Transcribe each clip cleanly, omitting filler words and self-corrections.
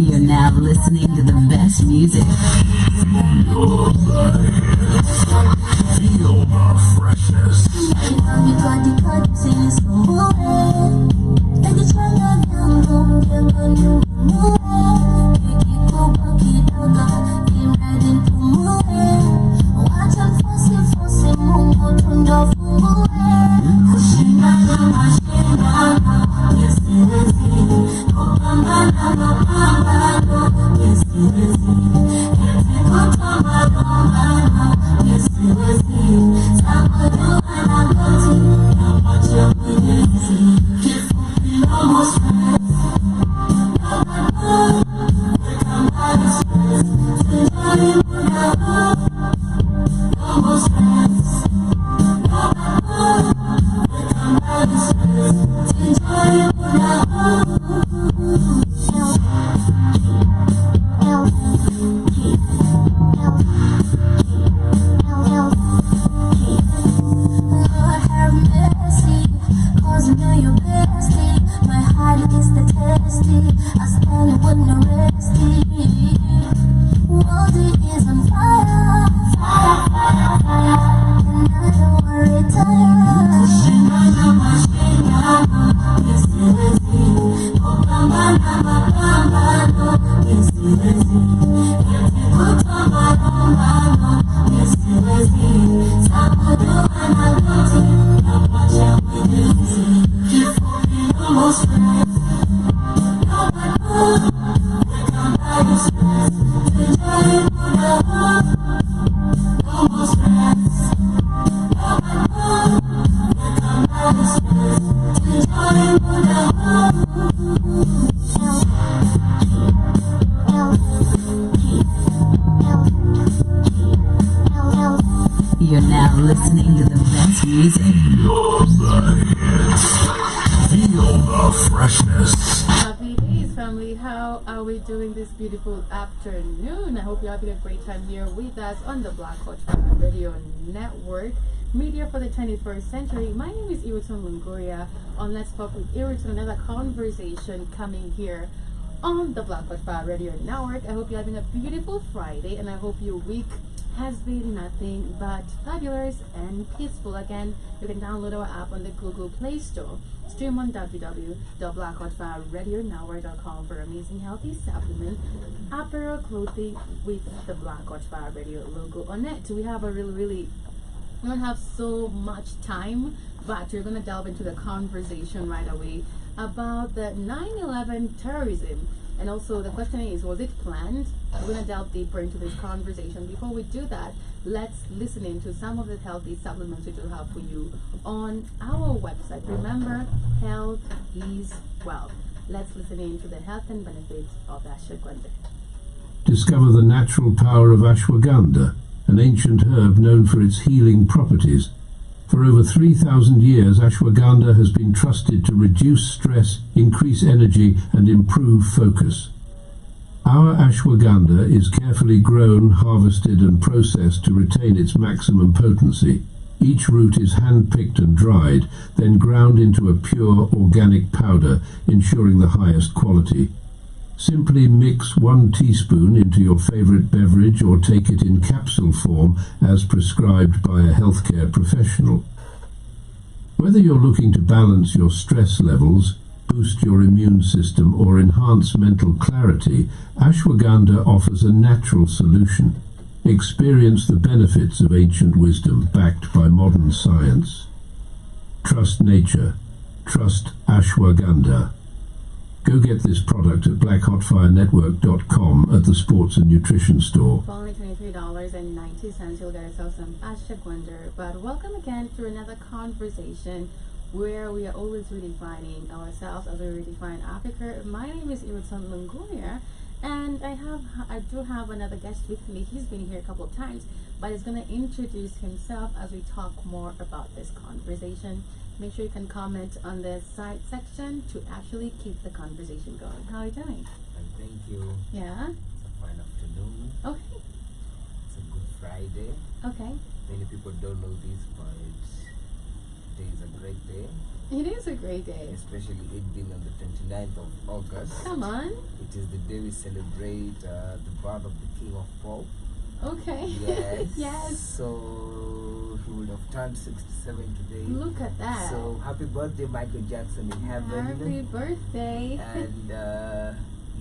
You're now listening to the best music. Feel the freshness. You're now listening to the best music. Feel the hits. Feel the freshness. Happy days, family. How are we doing this beautiful afternoon? I hope you're having a great time here with us on the Black Hot Radio Network. Media for the 21st century. My name is Iruton Lungoria on Let's Talk with Iruton, another conversation coming here on the Black Hot Radio Network. I hope you're having a beautiful Friday, and I hope your week has been nothing but fabulous and peaceful. Again, you can download our app on the Google Play Store. Stream on www.blackhotfirenetwork.com for amazing healthy supplement, apparel, clothing with the Black Hot Fire Radio logo on it. We have we don't have so much time, but we're going to delve into the conversation right away about the 9/11 terrorism. And also the question is, was it planned? We're going to delve deeper into this conversation. Before we do that, let's listen into some of the healthy supplements we do have for you on our website. Remember, health is wealth. Let's listen into the health and benefits of ashwagandha. Discover the natural power of ashwagandha, an ancient herb known for its healing properties. For over 3,000 years, ashwagandha has been trusted to reduce stress, increase energy, and improve focus. Our ashwagandha is carefully grown, harvested, and processed to retain its maximum potency. Each root is hand-picked and dried, then ground into a pure organic powder, ensuring the highest quality. Simply mix 1 teaspoon into your favorite beverage or take it in capsule form as prescribed by a healthcare professional. Whether you're looking to balance your stress levels, boost your immune system, or enhance mental clarity, ashwagandha offers a natural solution. Experience the benefits of ancient wisdom backed by modern science. Trust nature. Trust ashwagandha. Go get this product at blackhotfirenetwork.com at the Sports and Nutrition Store. For only $23.90, you'll get yourself some ashwagandha. But welcome again to another conversation where we are always redefining ourselves as we redefine Africa. My name is Iruton Lungoria, and I do have another guest with me. He's been here a couple of times, but he's going to introduce himself as we talk more about this conversation. Make sure you can comment on the side section to actually keep the conversation going. How are you doing? And thank you. Yeah? It's a fine afternoon. Okay. It's a good Friday. Okay. Many people don't know this, but today is a great day. It is a great day. Especially it being on the 29th of August. Come on. It is the day we celebrate the birth of the King of Pop. Okay. Yes. Yes. So he would have turned 67 today. Look at that. So happy birthday, Michael Jackson in heaven. Happy birthday. And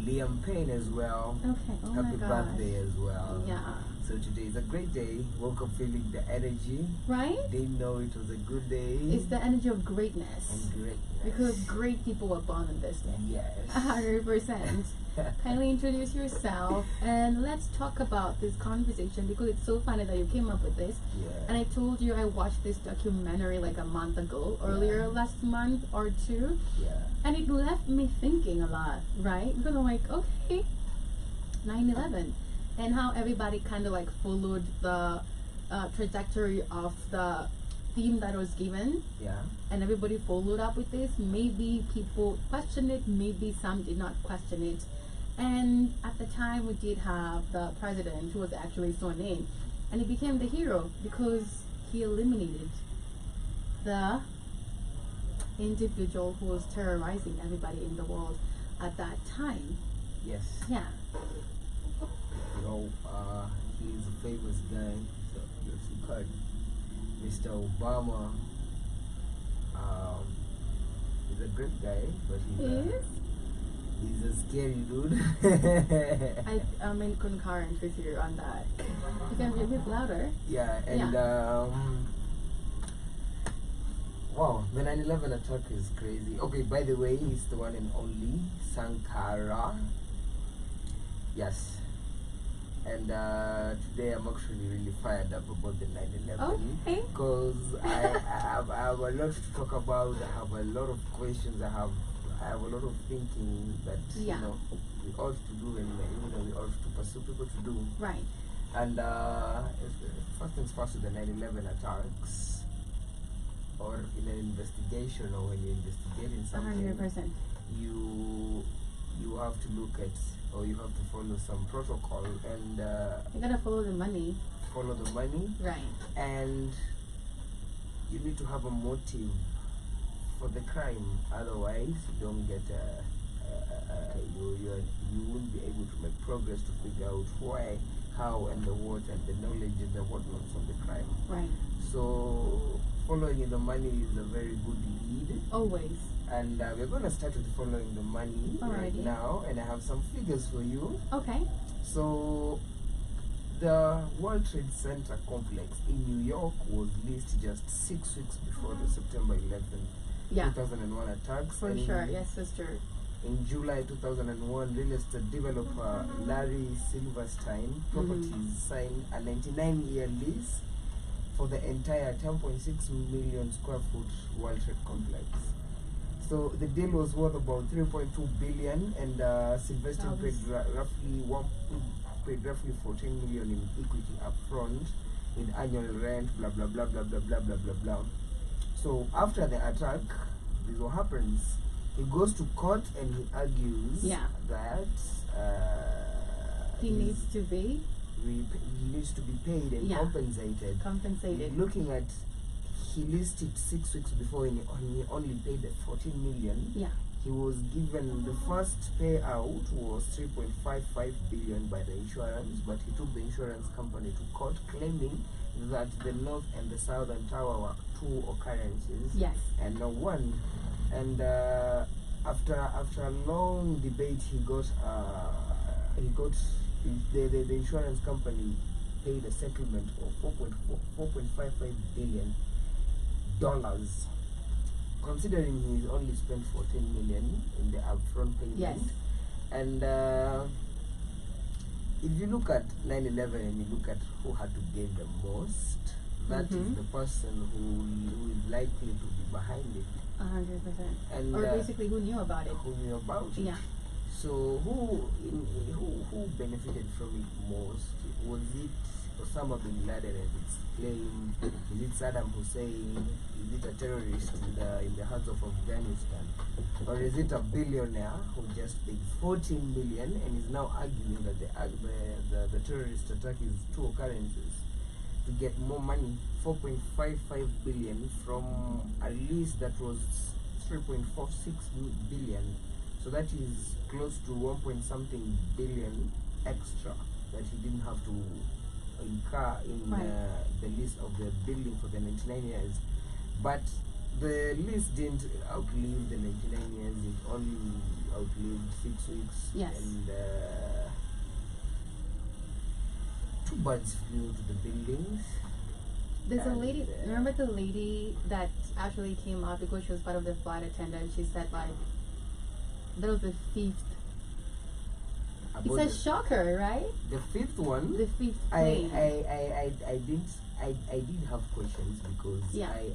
Liam Payne as well. Okay. Oh Happy my gosh. birthday as well. Yeah. So today is a great day. Woke up feeling the energy. Right? Didn't know it was a good day. It's the energy of greatness. And greatness. Because great people were born on this day. Yes. 100%. Kindly introduce yourself and let's talk about this conversation because it's so funny that you came up with this. Yeah. And I told you I watched this documentary like a month ago, earlier last month or two. Yeah. And it left me thinking a lot, right? Because I'm like, okay, 9/11. And how everybody kind of like followed the trajectory of the theme that was given. Yeah. And everybody followed up with this. Maybe people questioned it, maybe some did not question it. And at the time we did have the president who was actually sworn in, and he became the hero because he eliminated the individual who was terrorizing everybody in the world at that time. Yes. Yeah. You know, he's a famous guy. So you called Mr. Obama. He's a great guy, but he's a scary dude. I'm in concurrence with you on that. You can be a bit louder. Yeah, and wow, the 9/11 attack is crazy. Okay, by the way, he's the one and only Sankara. Yes. And today I'm actually really fired up about the 9/11 Okay. because I have a lot to talk about. I have a lot of questions. I have a lot of thinking that you know we ought to do and we ought to pursue people to do. Right. And first things first with the 9/11 attacks, or in an investigation, or when you're investigating something, 100%. you have to look at, or you have to follow some protocol, and You gotta follow the money. follow the money, Right. and you need to have a motive for the crime. Otherwise, you don't get you won't be able to make progress to figure out why, how, and the what, and the knowledge and the whatnots of the crime. Right. So following the money is a very good lead. Always. And we're going to start with following the money right Alrighty. now, and I have some figures for you. Okay. So the World Trade Center complex in New York was leased just 6 weeks before the September 11th, Yeah. 2001 attacks. For And sure. Yes, sister. in July 2001, real estate developer Larry Silverstein Properties signed a 99-year lease for the entire 10.6 million square foot World Trade complex. So the deal was worth about 3.2 billion, and Sylvester paid roughly 14 million in equity upfront, in annual rent, blah blah blah blah blah blah blah blah blah. So after the attack, this is what happens. He goes to court and he argues that He needs to be he needs to be paid and compensated. compensated. Looking at, he listed 6 weeks before and he only paid 14 million. Yeah. He was given, the first payout was 3.55 billion by the insurance, but he took the insurance company to court claiming that the North and the Southern Tower were two occurrences Yes. and not one. And after a long debate, the insurance company paid a settlement of $4.55 billion. Considering he's only spent 14 million in the upfront payment. Yes. And if you look at 9/11 and you look at who had to gain the most, that is the person who is likely to be behind it. 100%. And Or basically, who knew about it? who knew about it. Yeah. So who benefited from it most? Was it Osama bin Laden as it's claimed? Is it Saddam Hussein? Is it a terrorist in the hearts of Afghanistan? Or is it a billionaire who just paid 14 million and is now arguing that the terrorist attack is two occurrences to get more money, 4.55 billion from a lease that was 3.46 billion. So that is close to 1 point something billion extra that he didn't have to incur in the lease of the building for the 99 years. But the lease didn't outlive the 99 years, it only outlived 6 weeks. Yes. And two birds flew to the buildings. There's a lady, remember the lady that actually came out because she was part of the flight attendant? She said, like, that was the fifth. It's a shocker, right? The fifth one. The fifth plane. I did have questions because I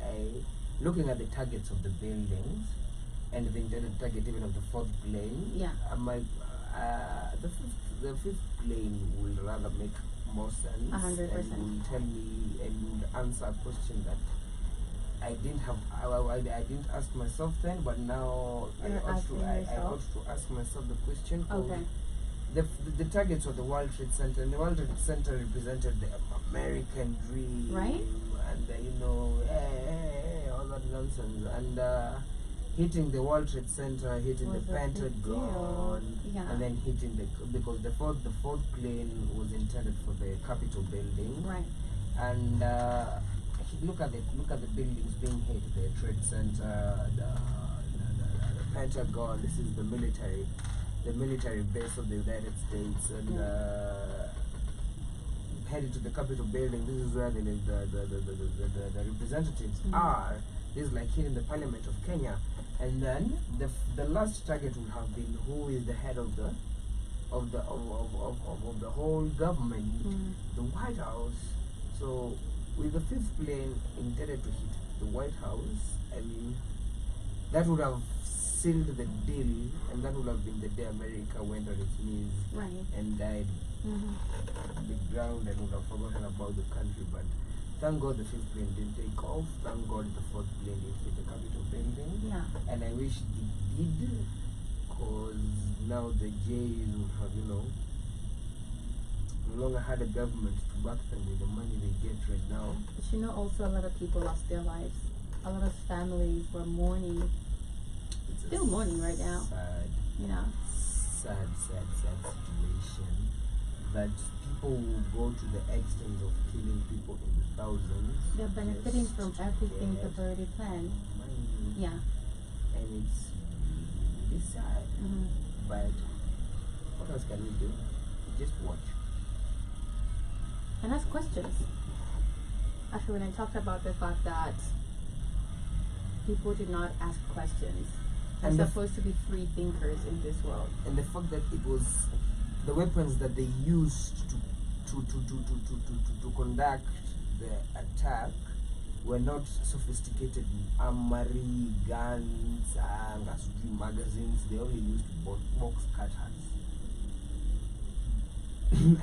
looking at the targets of the buildings and the intended target even of the fourth plane. Yeah. The fifth plane will rather make more sense. 100%. And will tell me and will answer a question that I didn't have. I didn't ask myself then, but now I ought to ask myself the question. Okay. The targets of the World Trade Center, and the World Trade Center represented the American dream, right? And all that nonsense, and hitting the World Trade Center, hitting the Pentagon, and then hitting because the fourth plane was intended for the Capitol building, right? And look at the buildings being hit: the Trade Center, the Pentagon. This is the military base of the United States, and headed to the Capitol building. This is where the representatives are. This is like here in the Parliament of Kenya. And then the last target would have been who is the head of the whole government, the White House. So with the fifth plane intended to hit the White House, I mean, that would have sealed the deal, and that would have been the day America went on its knees and died on the ground and would have forgotten about the country. But thank God the fifth plane didn't take off. Thank God the fourth plane didn't hit the Capitol building. Yeah. And I wish it did, because now the Jays would have, no longer had a government to back them with the money they get right now. But also a lot of people lost their lives. A lot of families were mourning. Still mourning right now. Sad situation that people will go to the extent of killing people in the thousands. They're benefiting from everything they've already planned. Yeah. And it's really sad. But what else can we do? Just watch. And ask questions. Actually, when I talked about the fact that people did not ask questions, and they're supposed to be free thinkers in this world. And the fact that it was the weapons that they used to conduct the attack were not sophisticated armory, guns, magazines. They only used box cutters.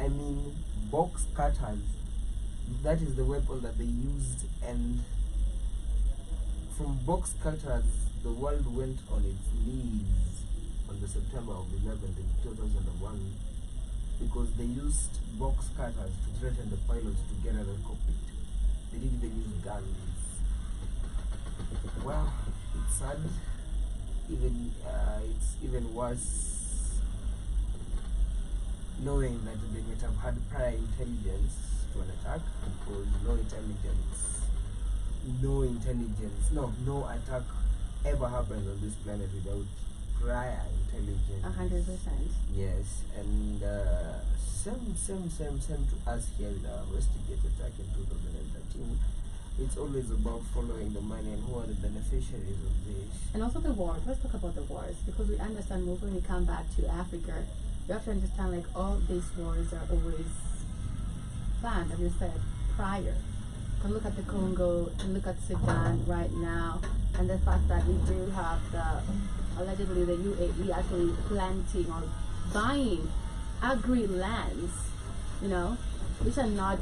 I mean, box cutters. That is the weapon that they used, and from box cutters, the world went on its knees on the September of 11th in 2001 because they used box cutters to threaten the pilots to get out of the cockpit. They didn't even use guns. Well, it's sad. It's even worse knowing that they might have had prior intelligence to an attack, because no attack ever happens on this planet without prior intelligence. 100%. Yes, and same to us here with our Westgate attack in 2013. It's always about following the money and who are the beneficiaries of this. And also the wars. Let's talk about the wars, because we understand when we come back to Africa, you have to understand, like, all these wars are always planned, as you said, prior. You can look at the Congo, you can look at Sudan right now, and the fact that we do have allegedly the UAE actually planting or buying agri lands, which are not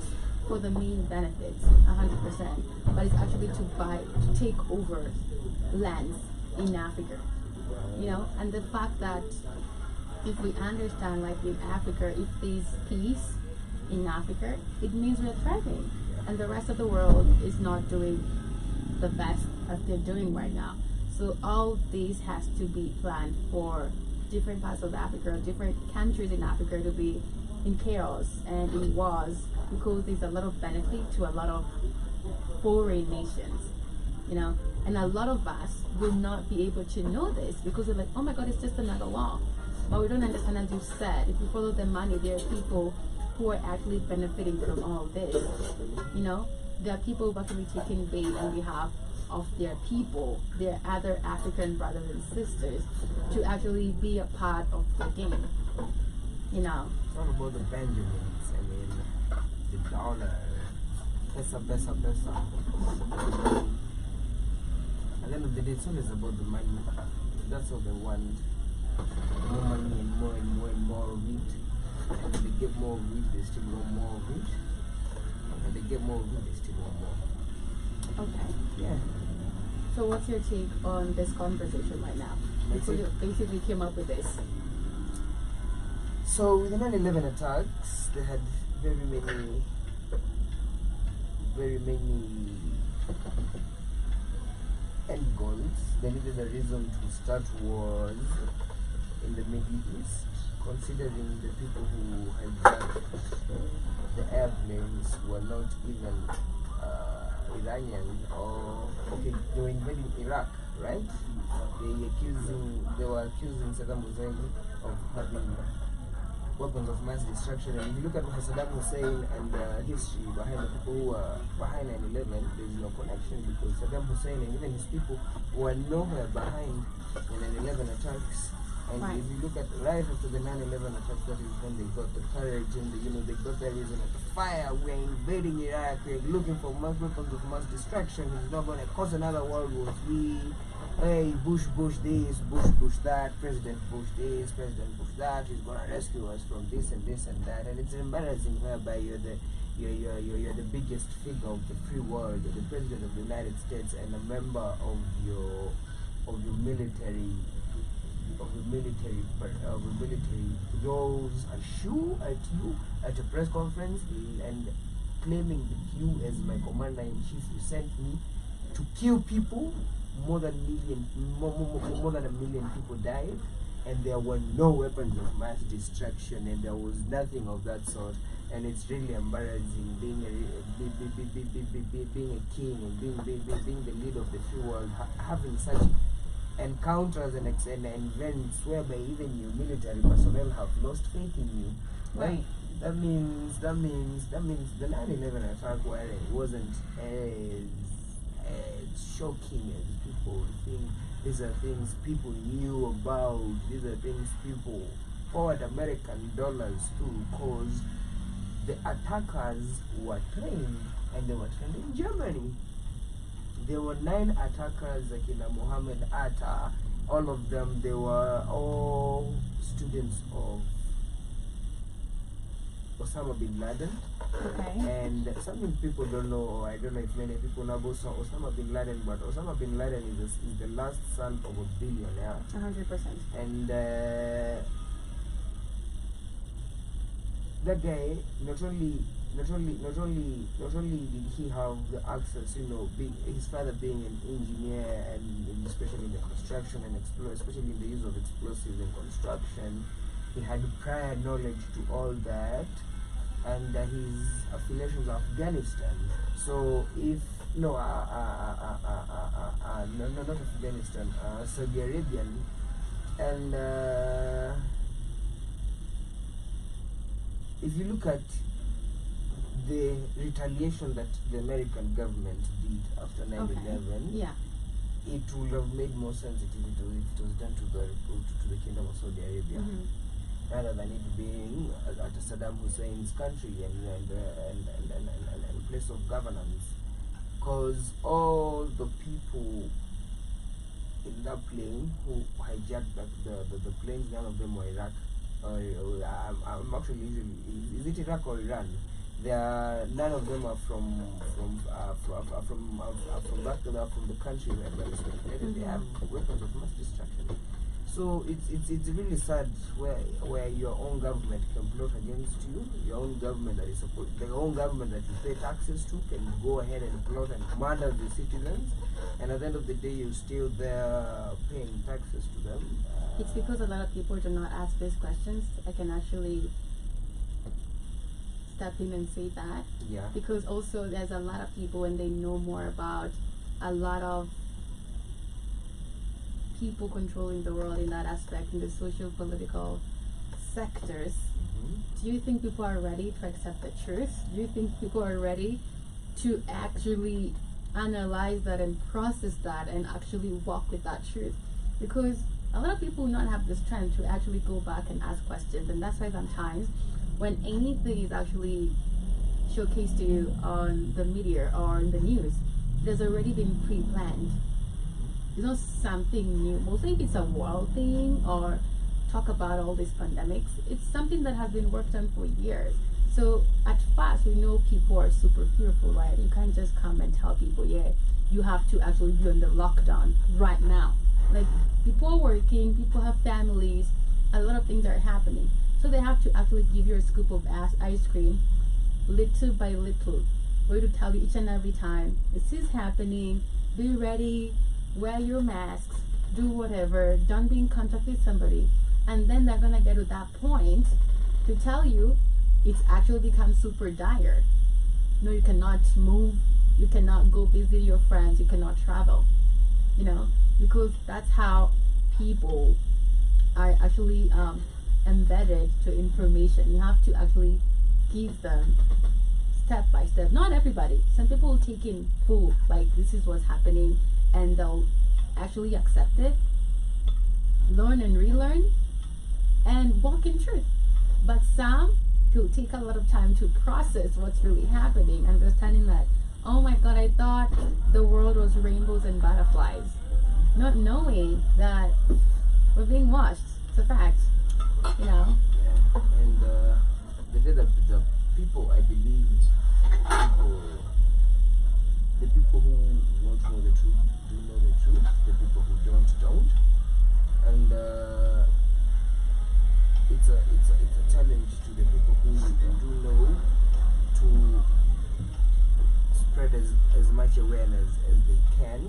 for the main benefits, 100%, but it's actually to take over lands in Africa, and the fact that if we understand, like in Africa, if there's peace in Africa, it means we're thriving, and the rest of the world is not doing the best as they're doing right now. So all this has to be planned for different parts of Africa, different countries in Africa to be in chaos and in wars, because there's a lot of benefit to a lot of foreign nations, and a lot of us will not be able to know this because we're like, oh my God, it's just another law. But we don't understand, as you said, if you follow the money, there are people who are actually benefiting from all this. There are people who are actually taking bait on behalf of their people, their other African brothers and sisters, to actually be a part of the game. It's all about the Benjamins. I mean, the dollar, pesa. At the end of the day, it's always about the money. That's all they want. More money and more and more and more of it. And when they get more of it, they still want more of it. And when they get more of it, they still want more. Okay. Yeah. So what's your take on this conversation right now? So you basically came up with this. So with the 9/11 attacks, they had very many end goals. They needed a reason to start wars in the Middle East, considering the people who hijacked the airplanes were not even Iranian, or they were invading Iraq, right? They were accusing Saddam Hussein of having weapons of mass destruction. And if you look at Saddam Hussein and the history behind the people who were behind 9/11, there's no connection, because Saddam Hussein and even his people were nowhere behind the 9/11 attacks. And right. If you look at right after the 9/11 attacks, that is when they got the courage and they got the reason of the fire. We're invading Iraq. We're looking for weapons of mass destruction. It's not going to cause another World War III. Hey, Bush this, Bush that, President Bush this, President Bush that. He's going to rescue us from this and this and that. And it's embarrassing whereby you're the biggest figure of the free world. You're the President of the United States and a member of your military. Of the military throws a shoe at you at a press conference and claiming that you, as my commander-in-chief, you sent me to kill people. More than a million people died, and there were no weapons of mass destruction, and there was nothing of that sort. And it's really embarrassing being a king and being the leader of the free world, having such encounters and events whereby even your military personnel have lost faith in you. Right. That means the 9/11 attack, while it wasn't as shocking as people think, these are things people knew about. These are things people poured American dollars to, because the attackers were trained, and they were trained in Germany. There were 9 attackers, like in Mohammed Atta. All of them, they were all students of Osama bin Laden. Okay. And something people don't know, or I don't know if many people know about Osama bin Laden, but Osama bin Laden is the last son of a billionaire. 100%. And that guy, not only did he have the access, his father being an engineer, and especially in the construction and especially in the use of explosives in construction, he had prior knowledge to all that, and his affiliation with Afghanistan. So not Afghanistan, Saudi Arabian, and if you look at the retaliation that the American government did after 9/11, Yeah. it would have made more sense if it was done to the Kingdom of Saudi Arabia, rather than it being at Saddam Hussein's country and place of governance, because all the people in that plane who hijacked the planes, none of them were Iraq. I'm actually, is it Iraq or Iran? None of them are from back there, from the country where they are speculated. They have weapons of mass destruction. So it's really sad where your own government can plot against you. Your own government that is the own government that you pay taxes to can go ahead and plot and murder the citizens, and at the end of the day you're still there paying taxes to them. It's because a lot of people do not ask these questions. I can actually step in and say that. Yeah. Because also there's a lot of people and they know more about a lot of people controlling the world in that aspect, in the social political sectors. Do you think people are ready to accept the truth? Do you think people are ready to actually analyze that and process that and actually walk with that truth? Because a lot of people will not have the strength to actually go back and ask questions, and that's why sometimes when anything is actually showcased to you on the media or in the news, there's already been pre-planned. It's not something new. Mostly if it's a world thing or talk about all these pandemics, it's something that has been worked on for years. So at first we know people are super fearful, right? You can't just come and tell people, yeah, you have to actually be on the lockdown right now. Like, people are working, people have families, a lot of things are happening. So they have to actually give you a scoop of ice cream, little by little. We're going to tell you each and every time, this is happening, be ready, wear your masks, do whatever, don't be in contact with somebody. And then they're going to get to that point to tell you it's actually become super dire. No, you cannot move, you cannot go visit your friends, you cannot travel, you know, because that's how people are actually embedded to information. You have to actually give them step by step. Not everybody. Some people will take in full, like this is what's happening, and they'll actually accept it, learn and relearn, and walk in truth. But some will take a lot of time to process what's really happening, understanding that, oh my God, I thought the world was rainbows and butterflies, not knowing that we're being watched. It's a fact, you know. Yeah, and the people, I believe, the people who want to know the truth do know the truth. The people who don't. And it's a challenge to the people who do know to spread as much awareness as they can.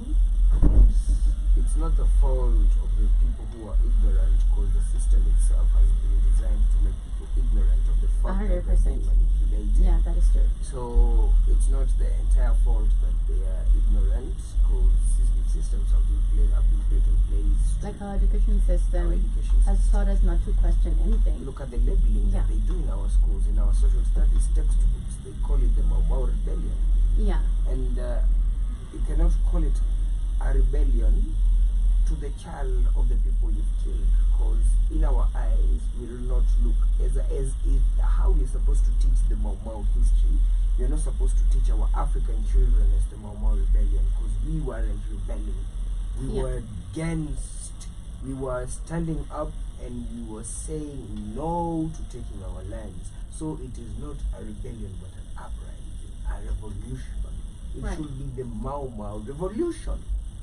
It's not the fault of the people who are ignorant, because the system itself has been designed to make people ignorant of the fact that they're being manipulated. Yeah, that is true. So it's not the entire fault that they are ignorant, because systems have been put in place. Like our education system has taught us not to question anything. Look at the labeling that they do in our schools, in our social studies textbooks. They call it the Mau Rebellion. Yeah. And you cannot call it a rebellion to the child of the people you've killed, because in our eyes we will not look as if how we're supposed to teach the Mau history. We're not supposed to teach our African children as the Mau Rebellion, because we weren't rebelling. We were against, we were standing up and we were saying no to taking our lands. So it is not a rebellion but an uprising, a revolution. It should be the Mau revolution.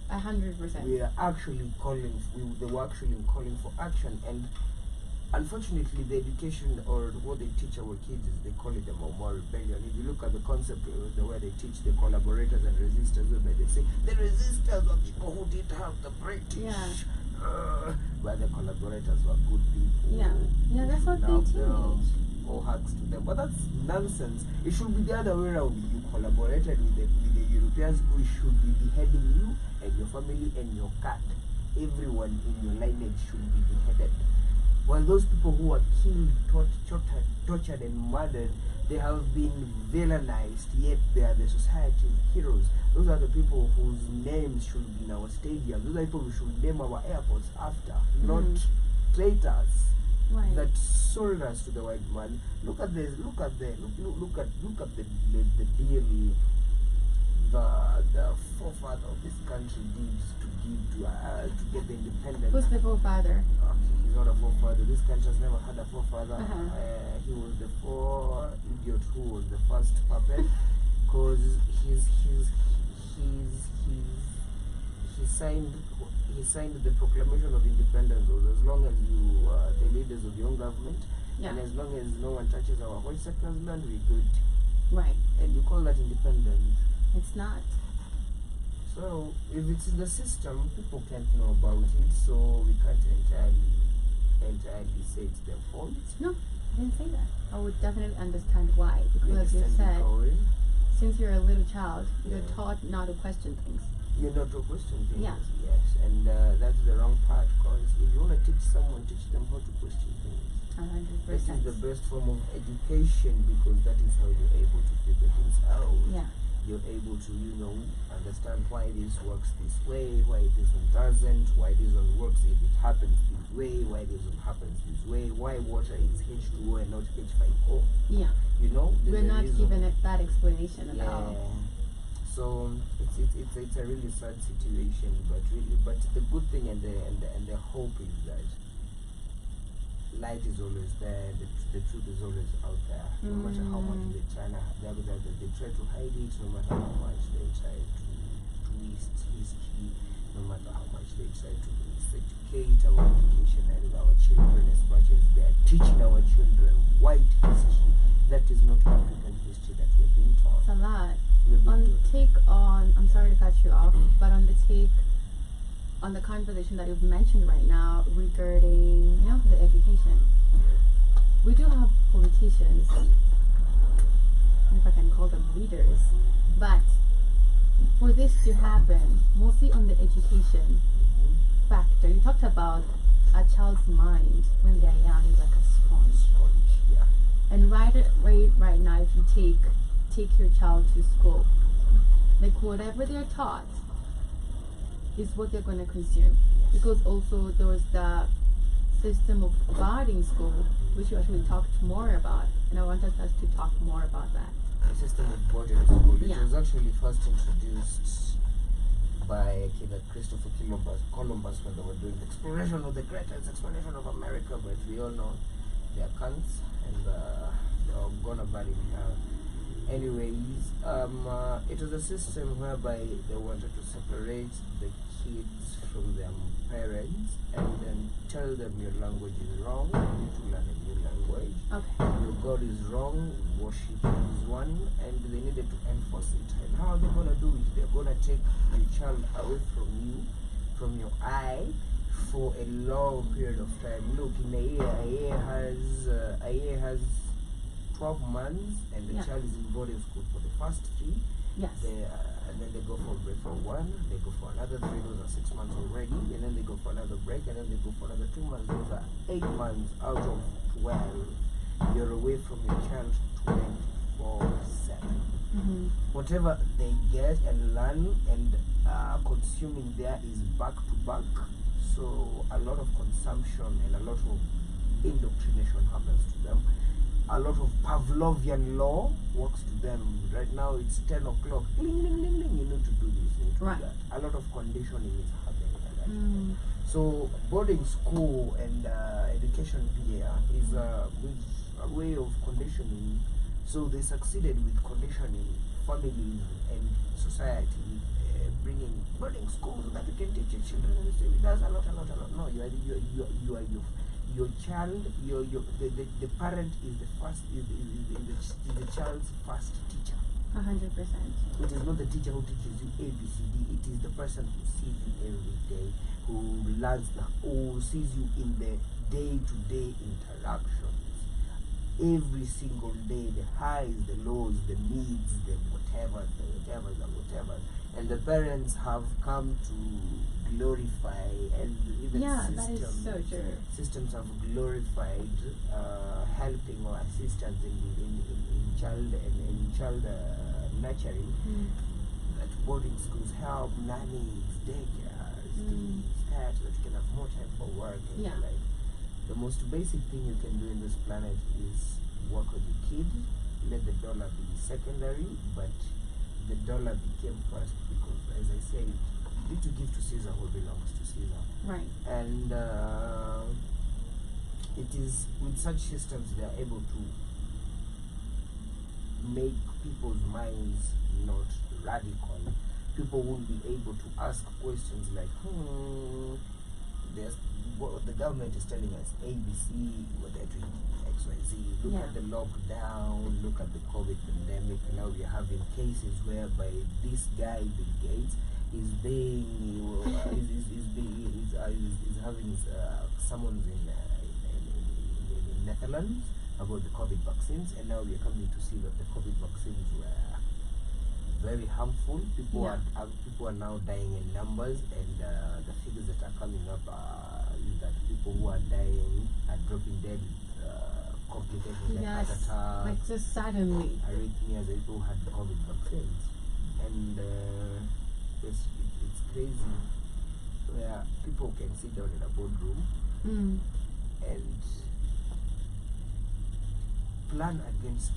100%. We are actually calling. They were actually calling for action, and unfortunately, the education or what they teach our kids is they call it the Mau Rebellion. If you look at the concept, the way they teach the collaborators and resistors, where they say the resistors were people who didn't have the British. But the collaborators were good people. Yeah, that's what they teach. Or hugs to them, but that's nonsense. It should be the other way around. You collaborated with the Europeans, who should be beheading you and your family and your cat. Everyone in your lineage should be beheaded. While those people who are killed, tortured and murdered, they have been villainized, yet they are the society's heroes. Those are the people whose names should be in our stadium. Those are the people we should name our airports after, not traitors that sold us to the white man. Look at the deal the forefather of this country did to get the independence. Who's the forefather? He's not a forefather. This country has never had a forefather. Uh-huh. He was the idiot who was the first puppet, because he signed the proclamation of independence. As long as you are the leaders of your own government, Yeah. and as long as no one touches our white settlers' land, we're good. Right. And you call that independence. It's not. So if it's in the system, people can't know about it, so we can't entirely say it's their fault. No, I didn't say that. I would definitely understand why. We Because as you understand said, because since you're a little child, you're Yeah. taught not to question things. you're not to question things. Yeah. Yes, and that's the wrong part, because if you want to teach someone, teach them how to question things. 100%. That is the best form of education, because that is how you're able to figure things out. Yeah. You're able to, understand why this works this way, why this one doesn't, why this one works if it happens this way, why this one happens this way, why water is H2O and not H5O. Yeah. There's We're a not reason. given that explanation at all. So it's a really sad situation, but the good thing and the hope is that light is always there, the truth is always out there, no matter how much they try to hide it, no matter how much they try to twist history, no matter how much they try to miseducate our education and our children, as much as they are teaching our children white history. That is not African history that we're being taught. It's a lot. We're being I'm sorry to cut you off, but on the conversation that you've mentioned right now regarding, the education, we do have politicians, if I can call them leaders, but for this to happen, mostly on the education factor, you talked about a child's mind when they're young is like a sponge. Yeah. And right now, if you take your child to school, like whatever they're taught is what they're going to consume. Because also there's the system of boarding school, which you actually talked more about, and I wanted us to talk more about that. The system of boarding school. It Yeah. was actually first introduced by Christopher Columbus when they were doing the exploration of the greatest exploration of America, but we all know they are cunts and they're gonna bury in hell. Anyways, it was a system whereby they wanted to separate the kids from their parents and then tell them your language is wrong, you need to learn a new language. Okay. Your God is wrong, worship is one, and they needed to enforce it. And how are they going to do it? They're going to take your child away from you, from your eye, for a long period of time. Look, in a year has 12 months, and the Yeah. child is in boarding school for the first 3. Yes. And then they go for a break for 1, they go for another 3, those are 6 months already, and then they go for another break, and then they go for another 2 months, those are 8 months out of 12. You're away from your child 24/7. Whatever they get and learn and consuming there is back to back. So a lot of consumption and a lot of indoctrination happens to them. A lot of Pavlovian law works to them. Right now it's 10 o'clock. Ling, ling, ling, ling. You need to do this. You need to Right. do that. A lot of conditioning is happening like that. So boarding school and education here is a way of conditioning. So they succeeded with conditioning families and society, bringing boarding schools that you can teach your children. And they say, that's a lot. No, you are your child. The parent is the child's first teacher. 100%. It is not the teacher who teaches you ABCD. It is the person who sees you every day, who learns who sees you in the day-to-day interactions. Every single day, the highs, the lows, the needs, the whatever. And the parents have come to glorify, and even Yeah, that is so true. systems have glorified helping or assistance in child nurturing. That boarding schools help, nannies, daycares, that you can have more time for work. And Yeah. like, the most basic thing you can do in this planet is work with your kid. Let the dollar be secondary, but the dollar became first, because, as I said, you need to give to Caesar what belongs to Caesar. Right. And it is with such systems they are able to make people's minds not radical. People won't be able to ask questions like, the government is telling us ABC, what they're doing XYZ. Look at the lockdown, look at the COVID pandemic. Now we are having cases whereby this guy, Bill Gates, is having summons in Netherlands about the COVID vaccines, and now we are coming to see that the COVID vaccines were very harmful. People are now dying in numbers, and the figures that are coming up is that people who are dying are dropping dead with complications like heart attacks, like just suddenly arrhythmias, people who had COVID vaccines, and it's crazy where people can sit down in a boardroom and plan against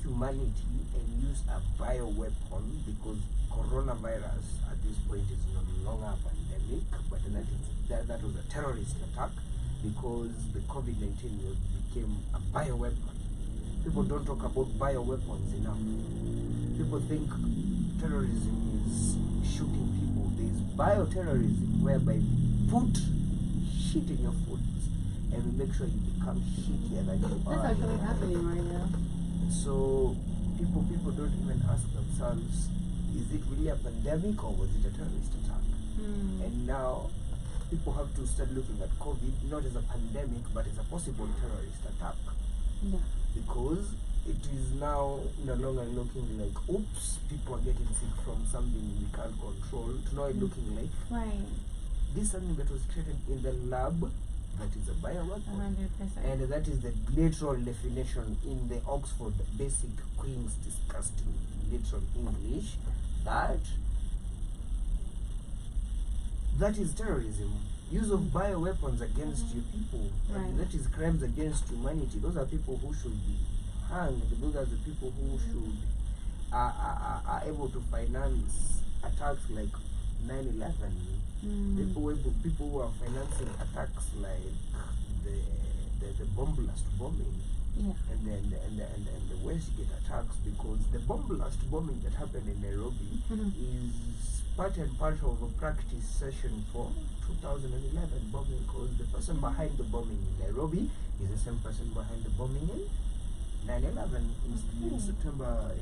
humanity and use a bioweapon, because coronavirus at this point is no longer a pandemic, but that was a terrorist attack, because the COVID-19 became a bioweapon. People don't talk about bioweapons enough. People think terrorism is shooting people. There's bioterrorism, whereby you put shit in your food and we make sure you become shittier than you are. That's actually happening right now. So people don't even ask themselves, is it really a pandemic or was it a terrorist attack? And now people have to start looking at COVID not as a pandemic but as a possible terrorist attack. Yeah. Because it is now no longer looking like, oops, people are getting sick from something we can't control, to now looking like, this is something that was created in the lab, that is a bioweapon. 100%. And that is the literal definition in the Oxford Basic Queen's disgusting literal English, that is terrorism. Use of bioweapons against you people. Right. That is crimes against humanity. Those are people who should be hanged. Those are the people who should are able to finance attacks like 9/11. People who are financing attacks like the bomb blast bombing. Yeah. And the Westgate attacks, because the bomb blast bombing that happened in Nairobi is part and parcel of a practice session for 2011 bombing, because the person behind the bombing in Nairobi is the same person behind the bombing in 9/11 in September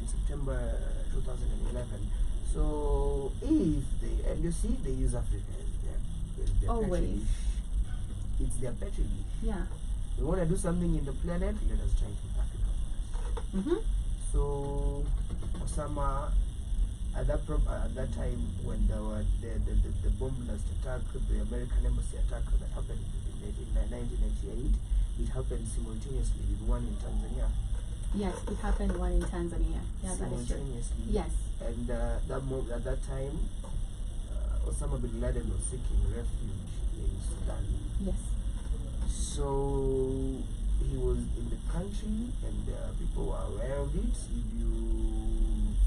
2011. So if they, and you see they use Africa as their always petri dish. It's their petri dish. Yeah. We want to do something in the planet, let us try it in Africa. So Osama, at that time when there were the bomb blast attack, the American embassy attack that happened in 1998, it happened simultaneously with one in Tanzania. Yes, it happened one in Tanzania. Yeah, that is true. Simultaneously. Yes. And at that time, Osama bin Laden was seeking refuge in Sudan. Yes. So he was in the country, and people were aware of it. If you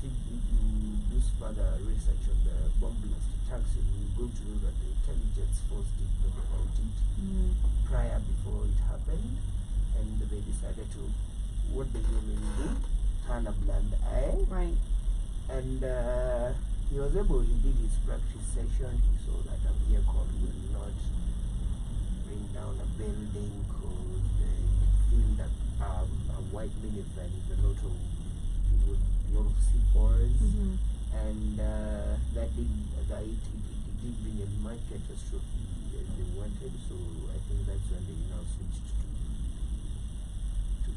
do further research on the bomb blast attacks, you go to know that the intelligence force did know about it prior before it happened, and they decided to, what they usually do, turn a blind eye. Right. And he was able, he did his practice session. He saw that a vehicle will not bring down a building, because they feel that a white minivan is a lot of C4s, and it did bring a much catastrophe as they wanted. So I think that's when they now switched to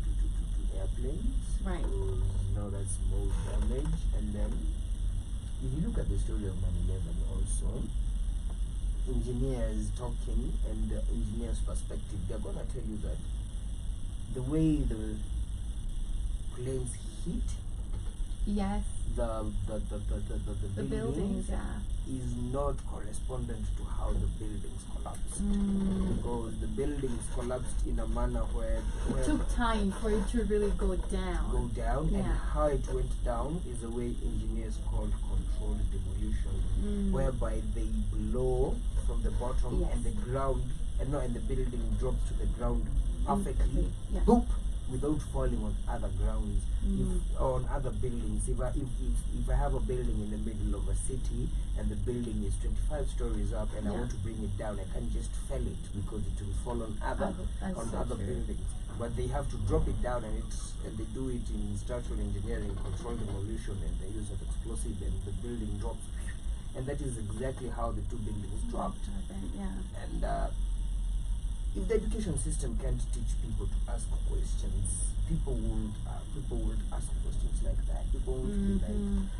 airplanes. Right. So now that's more damage. And then if you look at the story of 9/11 also, engineers talking, and the engineers' perspective, they're going to tell you that the way the planes hit Yes. The Buildings, yeah. is not correspondent to how the buildings collapsed, because the buildings collapsed in a manner where It took time for it to really go down. and Yeah. how it went down is the way engineers called controlled demolition, whereby they blow from the bottom Yes. and the ground and the building drops to the ground perfectly, Yeah. boop, without falling on other grounds, on other buildings. If I have a building in the middle of a city and the building is 25 stories up and I want to bring it down, I can't just fell it because it will fall on other buildings. But they have to drop it down, and they do it in structural engineering, controlled demolition, and they use an explosive, and the building drops. And that is exactly how the two buildings dropped. Yeah. And if the education system can't teach people to ask questions, people won't ask questions like that. People won't be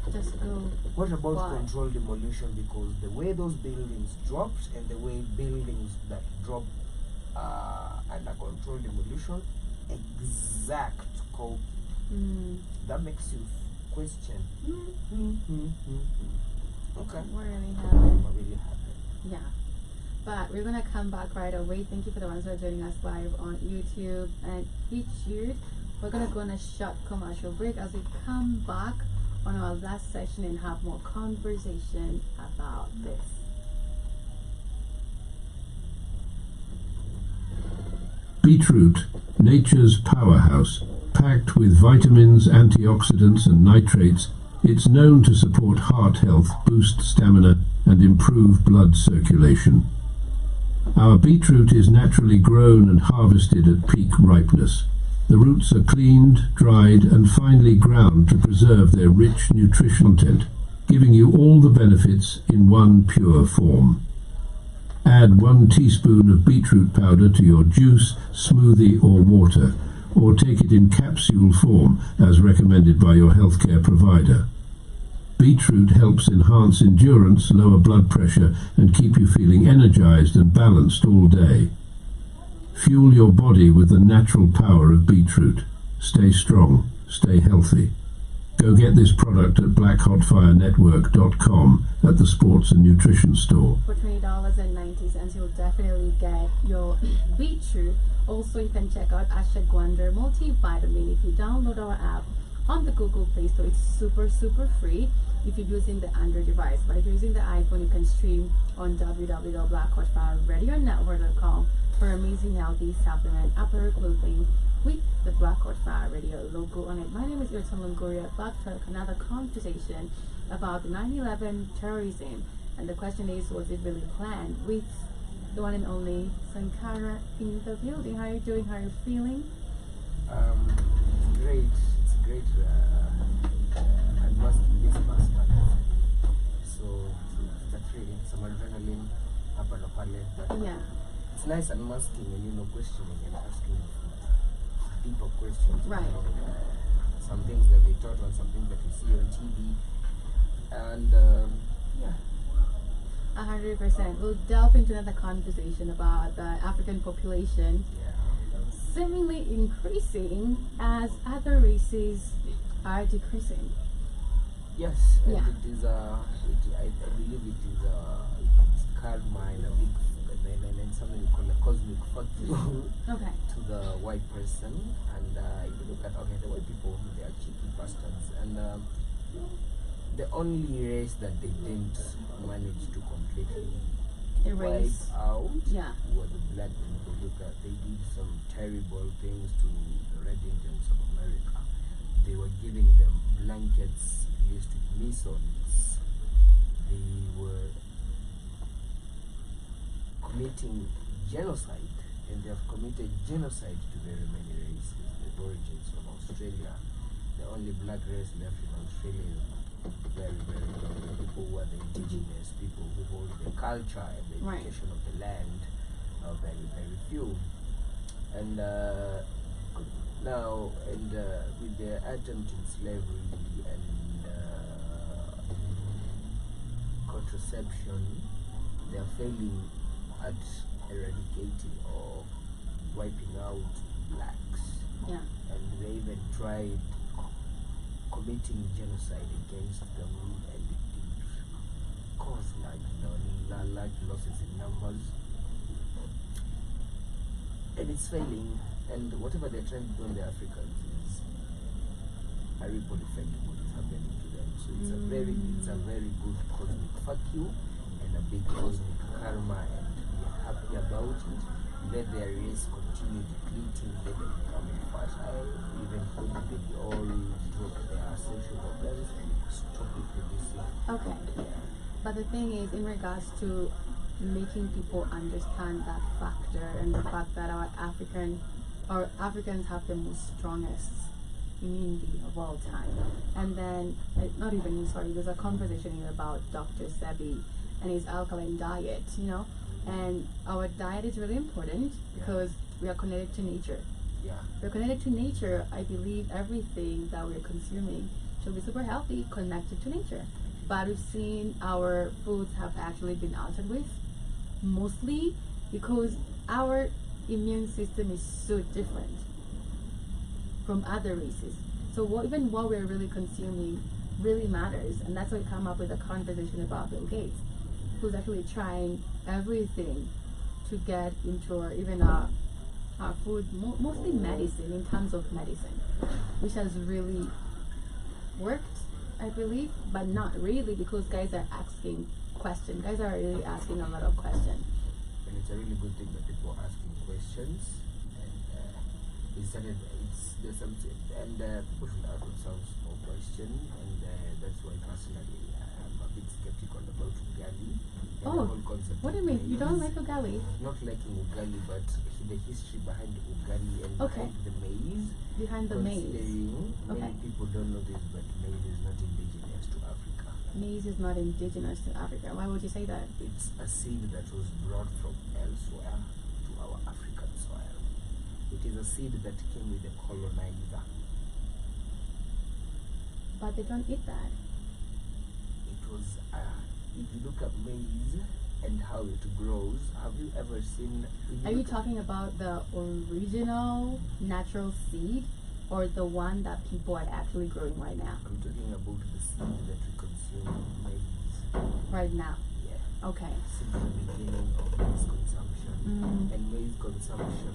like, Just go. what about Why? controlled demolition? Because the way those buildings dropped and the way buildings that drop under controlled demolition, exact copy. That makes you question. Okay. What really happened? What really happened? Yeah. But we're gonna come back right away. Thank you for the ones who are joining us live on YouTube and YouTube. We're gonna go on a short commercial break as we come back on our last session and have more conversation about this. Beetroot, nature's powerhouse, packed with vitamins, antioxidants and nitrates, it's known to support heart health, boost stamina and improve blood circulation. Our beetroot is naturally grown and harvested at peak ripeness. The roots are cleaned, dried and finely ground to preserve their rich nutritional content, giving you all the benefits in one pure form. Add 1 teaspoon of beetroot powder to your juice, smoothie or water, or take it in capsule form as recommended by your healthcare provider. Beetroot helps enhance endurance, lower blood pressure and keep you feeling energized and balanced all day. Fuel your body with the natural power of beetroot. Stay strong, stay healthy. Go get this product at blackhotfirenetwork.com at the Sports and Nutrition Store. For $20.90, you'll definitely get your beetroot. Also, you can check out Ashwagandha multivitamin if you download our app on the Google Play Store. It's super free if you're using the Android device. But if you're using the iPhone, you can stream on www.blackhotfirenetwork.com for amazing healthy supplement apparel clothing with the Black Hot Fire Radio logo on it. My name is Irton Longoria, back to another conversation about the 9/11 terrorism. And the question is, was it really planned? With the one and only Sankara in the building. How are you doing? How are you feeling? Great. It's great. I must miss bastard. So it's feeling some adrenaline hapa na pale. But Yeah. it's nice unmasking and questioning and asking deeper questions. Right. Some things that they taught on, some things that we see on TV, and yeah. 100%. We'll delve into another conversation about the African population seemingly increasing as other races are decreasing. Yes, and Yeah. it is I believe it is it's karma and a big and something we call a cosmic fortune Okay. to the white person. And if you look at the white people, they are cheeky bastards, and the only race that they didn't manage to completely Erase. wipe out Yeah. were the black people. They did some terrible things to the Red Indians of America. They were giving them blankets used with measles. They were committing genocide, and they have committed genocide to very many races. The origins from Australia, the only black race left in Australia is very low. People who are the indigenous people who hold the culture and the Right. education of the land are very few. And now, with the attempt in slavery and contraception, they are failing at eradicating or wiping out blacks. Yeah. And they even tried committing genocide against them, and it caused large losses in numbers. And it's failing, and whatever they're trying to do on the Africans is a ripple effect of what is happening to them. So it's a very good cosmic fuck you and a big cosmic karma, and we're happy about it. Let their race continue depleting, let them become infertile, even when they all drop their sexual organs and stop reproducing. Okay. But the thing is, in regards to making people understand that factor and the fact that our Africans have the most strongest immunity of all time. And then, not even, sorry, there's a conversation here about Dr. Sebi and his alkaline diet, you know, and our diet is really important because we are connected to nature. Yeah. We're connected to nature. I believe everything that we're consuming should be super healthy, connected to nature. But we've seen our foods have actually been altered with, mostly because our immune system is so different from other races. So even what we're really consuming really matters, and that's why we come up with a conversation about Bill Gates, who's actually trying everything to get into our food, mostly medicine, in terms of medicine, which has really worked, I believe, but not really, because guys are asking questions. Guys are really asking a lot of questions. And it's a really good thing that people are asking questions, and there's something, and people should ask themselves more questions, and that's why personally I'm a bit skeptical about ugali. And the whole concept. What do you mean? You don't like ugali? Not liking ugali, but the history behind ugali and behind the maize. Behind the maize. Many people don't know this, but maize is not indigenous to Africa. Maize is not indigenous to Africa. Why would you say that? It's a seed that was brought from elsewhere to our African soil. It is a seed that came with the colonizer. But they don't eat that. It was, if you look at maize and how it grows, have you ever seen... Are you talking about the original natural seed, or the one that people are actually growing right now? I'm talking about the seed that we consume, maize. Right now? Yeah. Okay. Since the beginning of maize consumption. And maize consumption,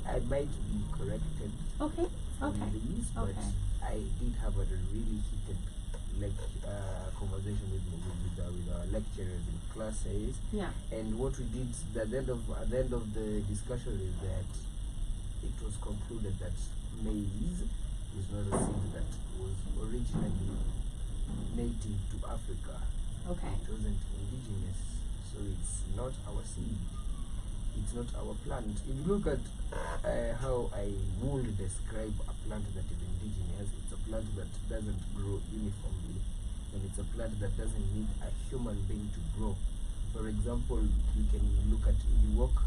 I might be corrected on these, but I did have a really heated conversation with our lecturers in classes. Yeah. And what we did at the end of the discussion is that it was concluded that maize is not a seed that was originally native to Africa. Okay. It wasn't indigenous, so it's not our seed. It's not our plant. If you look at how I would describe a plant that is indigenous, it's a plant that doesn't grow uniformly, and it's a plant that doesn't need a human being to grow. For example, you can look at, you walk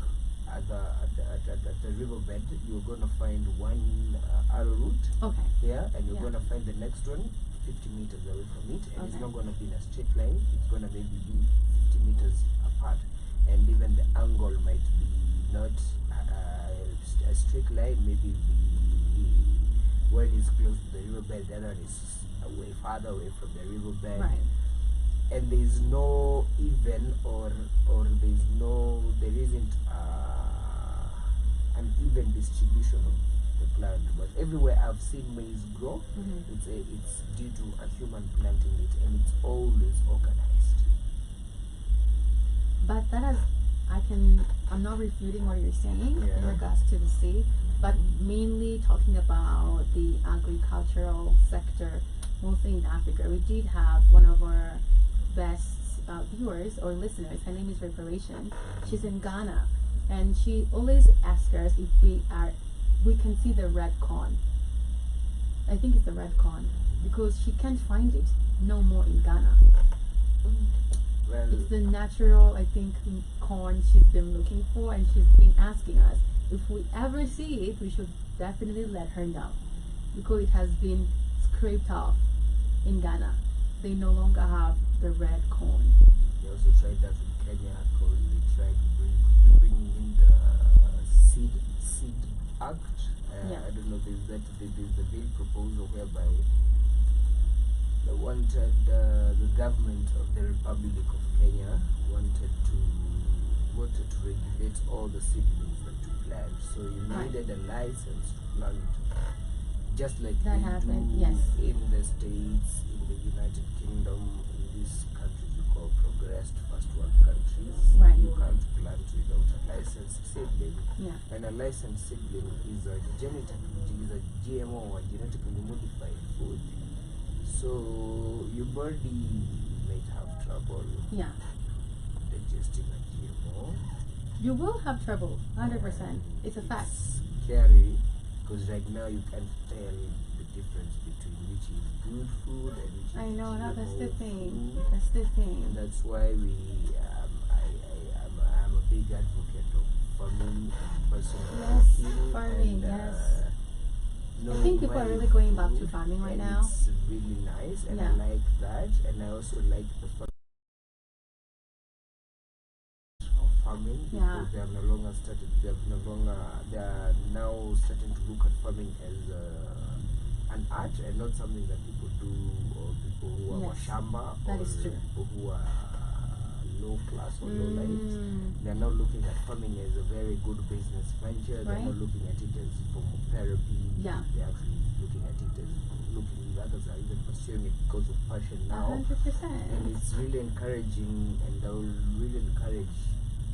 at the riverbed, you're going to find one arrowroot, and you're going to find the next one 50 meters away from it, and it's not going to be in a straight line, it's going to maybe be 50 meters apart. And even the angle might be not a straight line, maybe one is close to the riverbed, the other is away, farther away from the riverbed. Right. And there is no even there isn't an even distribution of the plant. But everywhere I've seen maize grow, it's due to a human planting it, and it's always organized. But that I'm not refuting what you're saying in regards to the seed, but mainly talking about the agricultural sector, mostly in Africa. We did have one of our best viewers or listeners, her name is Reparation. She's in Ghana, and she always asks us if we can see the red corn. I think it's the red corn, because she can't find it no more in Ghana. Well, it's the natural, I think, corn she's been looking for, and she's been asking us if we ever see it, we should definitely let her know, because it has been scraped off in Ghana. They no longer have the red corn. They also tried that in Kenya, because they tried bringing in the seed act. I don't know, there's the bill proposal whereby They wanted the government of the Republic of Kenya wanted to regulate all the seedlings that you plant. So you needed a license to plant, just like That they happened, do yes. in the States, in the United Kingdom, in these countries we call progressed first world countries. Right. You can't plant without a licensed seedling. Yeah. And a licensed seedling is a GMO or genetically modified food. So your body might have trouble Yeah. digesting a GMO. You will have trouble, 100%. It's a fact. It's scary because right now you can't tell the difference between which is good food and which is I know, GMO that's the thing. food. That's the And thing. that's why I'm a big advocate of farming and personal Yes, cooking farming, and, yes. I knowing think people are my really going back to food, farming right and now. It's really nice, and I Yeah. like that, and I also like the fact of farming Yeah. because they have no longer started. They are now starting to look at farming as an art and not something that people do, or people who are Yes, washamba, that or is true. people who are low class or low life. Mm, They are now looking at farming as a very good business venture. They're Right. not looking at it as a form of therapy. Yeah. They're actually looking at it as others are even pursuing it because of passion now. 100%. And it's really encouraging, and I will really encourage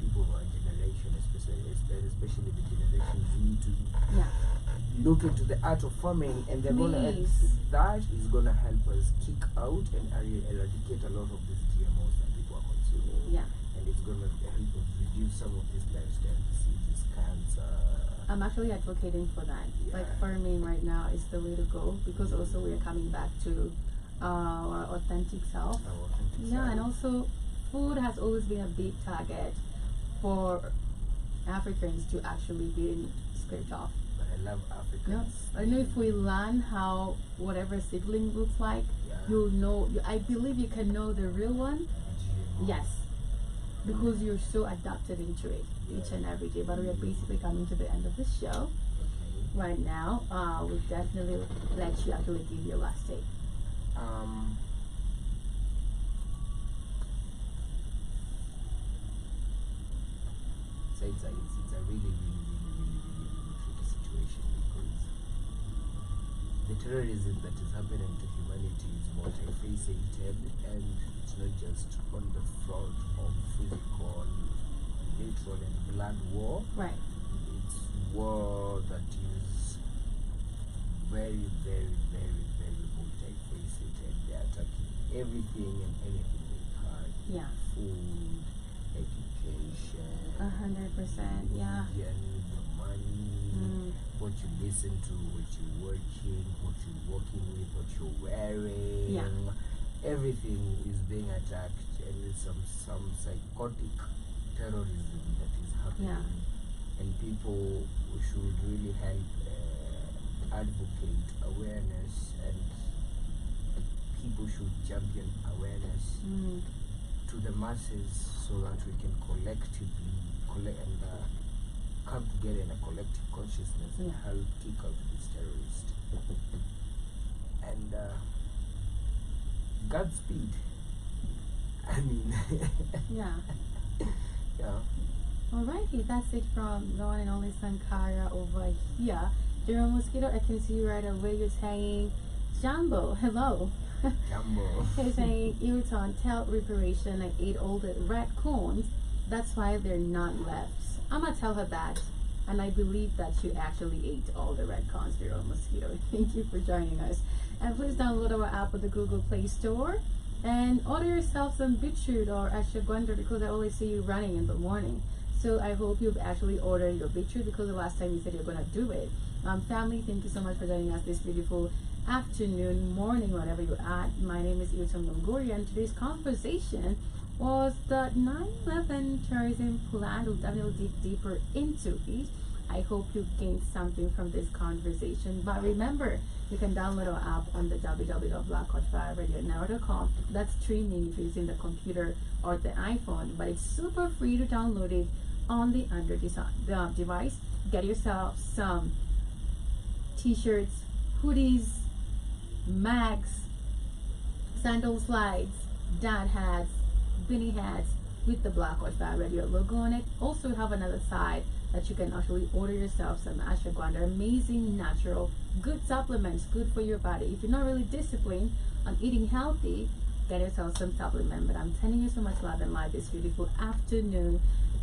people of our generation, especially the Generation Z, to Yeah. look into the art of farming, and that is gonna help us kick out and eradicate a lot of these GMOs that people are consuming. Yeah. And it's gonna help us reduce some of these lifestyle diseases, cancer. I'm actually advocating for that. Like Yeah. farming right now is the way to go because also we are coming back to our authentic self. Our authentic Yeah, and self. also food has always been a big target for Africans to actually be scraped off. But I love Africans. No, I know if we learn how whatever seedling looks like, Yeah. you'll know. I believe you can know the real one. GMO. Yes, because you're so adapted into it each and every day. But we are basically coming to the end of this show Okay. right now. We'll definitely let you actually give your last take. So it's a really, really, really, really, really, really tricky situation because the terrorism that is happening to humanity is multifaceted, and it's not just on the front of physical, literal, and blood war. Right. It's war that is very, very, very, very multifaceted. They're attacking everything and anything they can. Yeah. Food, education, 100%. Yeah. your money, Mm. what you listen to, what you're watching, what you're working with, what you're wearing. Yeah. Everything is being attacked, and there's some psychotic terrorism that is happening. Yeah. And people should really help advocate awareness, and people should champion awareness Mm. to the masses so that we can collectively come together in a collective consciousness and Yeah. help kick out these terrorists. And Godspeed. I mean, Yeah. yeah. Alrighty, that's it from the one and only Sankara over here. Jerome Mosquito, I can see you right away. You're saying, Jumbo, hello. Jumbo. He's saying, Irriton, tell reparation I ate all the red corns. That's why they're not left. I'm gonna tell her that. And I believe that she actually ate all the red corns, Jerome Mosquito. Thank you for joining us. And please download our app at the Google Play Store. And order yourself some beetroot or ashwagandha because I always see you running in the morning. So I hope you've actually ordered your beetroot because the last time you said you're gonna do it. Family, thank you so much for joining us this beautiful afternoon, morning, whatever you're at. My name is Ilton Longoria, and today's conversation was the 9/11 terrorism plan. We'll definitely dig deeper into it. I hope you gained something from this conversation. But remember, you can download our app on the www.blackhotfireradionetwork.com. That's streaming if you're using the computer or the iPhone, but it's super free to download it on the Android device. Get yourself some t-shirts, hoodies, mags, sandal slides, dad hats, beanie hats with the Black Watch Bar Radio logo on it. Also, we have another side that you can actually order yourself some ashwagandha, amazing natural good supplements, good for your body. If you're not really disciplined on eating healthy, get yourself some supplement. But I'm sending you so much love and light this beautiful afternoon.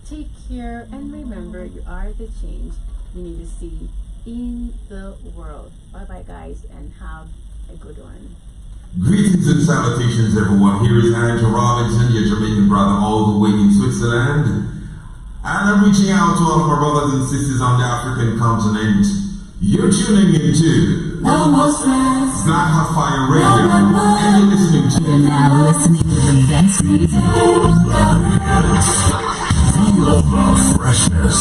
Take care, and remember, you are the change you need to see in the world. Bye bye guys, and have a good one. Greetings and salutations, everyone. Here is Andrew Robinson, your Jamaican brother, all the way in Switzerland. And I'm reaching out to all of my brothers and sisters on the African continent. You're tuning into No more stress. Black Hot Fire Radio, and you're listening to You're now listening to the best music. Feel the Freshness.